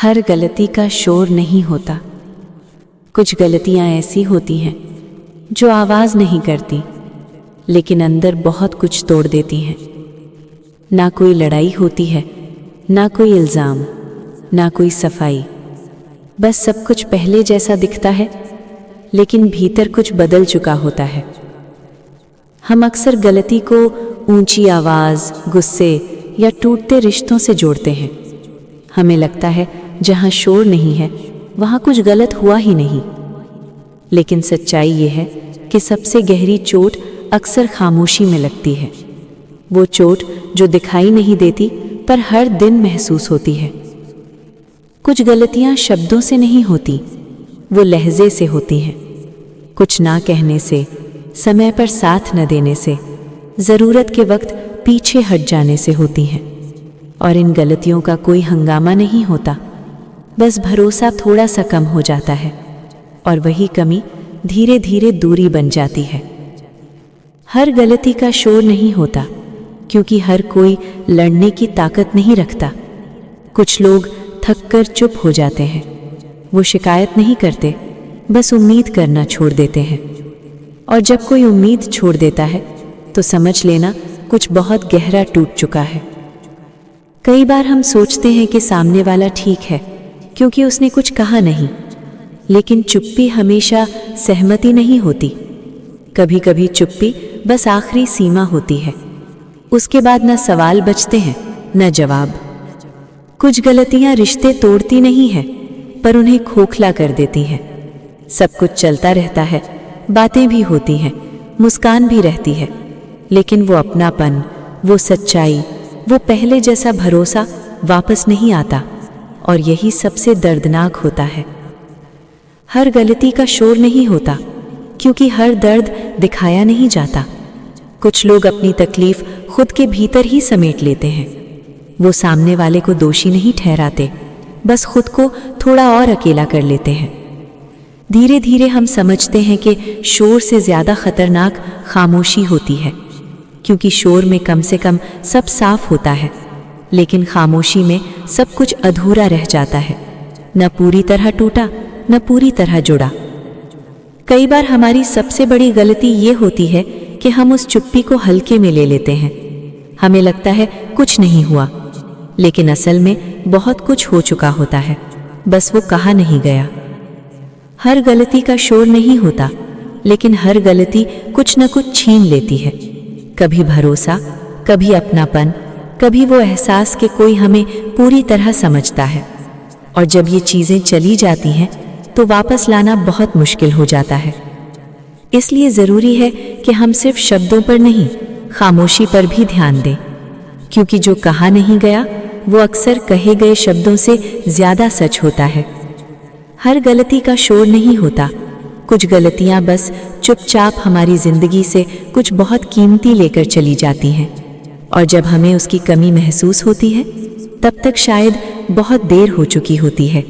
हर गलती का शोर नहीं होता। कुछ गलतियां ऐसी होती हैं जो आवाज़ नहीं करती, लेकिन अंदर बहुत कुछ तोड़ देती हैं। ना कोई लड़ाई होती है, ना कोई इल्ज़ाम, ना कोई सफाई। बस सब कुछ पहले जैसा दिखता है, लेकिन भीतर कुछ बदल चुका होता है। हम अक्सर गलती को ऊंची आवाज़, गुस्से या टूटते रिश्तों से जोड़ते हैं। हमें लगता है जहाँ शोर नहीं है वहाँ कुछ गलत हुआ ही नहीं। लेकिन सच्चाई ये है कि सबसे गहरी चोट अक्सर खामोशी में लगती है। वो चोट जो दिखाई नहीं देती पर हर दिन महसूस होती है। कुछ गलतियाँ शब्दों से नहीं होती, वो लहजे से होती हैं। कुछ ना कहने से, समय पर साथ न देने से, ज़रूरत के वक्त पीछे हट जाने से होती हैं। और इन गलतियों का कोई हंगामा नहीं होता, बस भरोसा थोड़ा सा कम हो जाता है और वही कमी धीरे धीरे दूरी बन जाती है। हर गलती का शोर नहीं होता, क्योंकि हर कोई लड़ने की ताकत नहीं रखता। कुछ लोग थककर चुप हो जाते हैं। वो शिकायत नहीं करते, बस उम्मीद करना छोड़ देते हैं। और जब कोई उम्मीद छोड़ देता है तो समझ लेना कुछ बहुत गहरा टूट चुका है। कई बार हम सोचते हैं कि सामने वाला ठीक है क्योंकि उसने कुछ कहा नहीं, लेकिन चुप्पी हमेशा सहमति नहीं होती। कभी कभी चुप्पी बस आखिरी सीमा होती है। उसके बाद न सवाल बचते हैं, न जवाब। कुछ गलतियां रिश्ते तोड़ती नहीं हैं, पर उन्हें खोखला कर देती हैं। सब कुछ चलता रहता है, बातें भी होती हैं, मुस्कान भी रहती है, लेकिन वो अपनापन, वो सच्चाई, वो पहले जैसा भरोसा वापस नहीं आता। और यही सबसे दर्दनाक होता है। हर गलती का शोर नहीं होता, क्योंकि हर दर्द दिखाया नहीं जाता। कुछ लोग अपनी तकलीफ खुद के भीतर ही समेट लेते हैं। वो सामने वाले को दोषी नहीं ठहराते, बस खुद को थोड़ा और अकेला कर लेते हैं। धीरे धीरे हम समझते हैं कि शोर से ज़्यादा खतरनाक खामोशी होती है, क्योंकि शोर में कम से कम सब साफ होता है, लेकिन खामोशी में सब कुछ अधूरा रह जाता है। न पूरी तरह टूटा, न पूरी तरह जुड़ा। कई बार हमारी सबसे बड़ी गलती ये होती है कि हम उस चुप्पी को हल्के में ले लेते हैं। हमें लगता है कुछ नहीं हुआ, लेकिन असल में बहुत कुछ हो चुका होता है, बस वो कहा नहीं गया। हर गलती का शोर नहीं होता, लेकिन हर गलती कुछ न कुछ छीन लेती है। कभी भरोसा, कभी अपनापन, कभी वो एहसास कि कोई हमें पूरी तरह समझता है। और जब ये चीज़ें चली जाती हैं तो वापस लाना बहुत मुश्किल हो जाता है। इसलिए ज़रूरी है कि हम सिर्फ शब्दों पर नहीं, खामोशी पर भी ध्यान दें, क्योंकि जो कहा नहीं गया वो अक्सर कहे गए शब्दों से ज़्यादा सच होता है। हर गलती का शोर नहीं होता। कुछ गलतियाँ बस चुपचाप हमारी ज़िंदगी से कुछ बहुत कीमती लेकर चली जाती हैं, और जब हमें उसकी कमी महसूस होती है तब तक शायद बहुत देर हो चुकी होती है।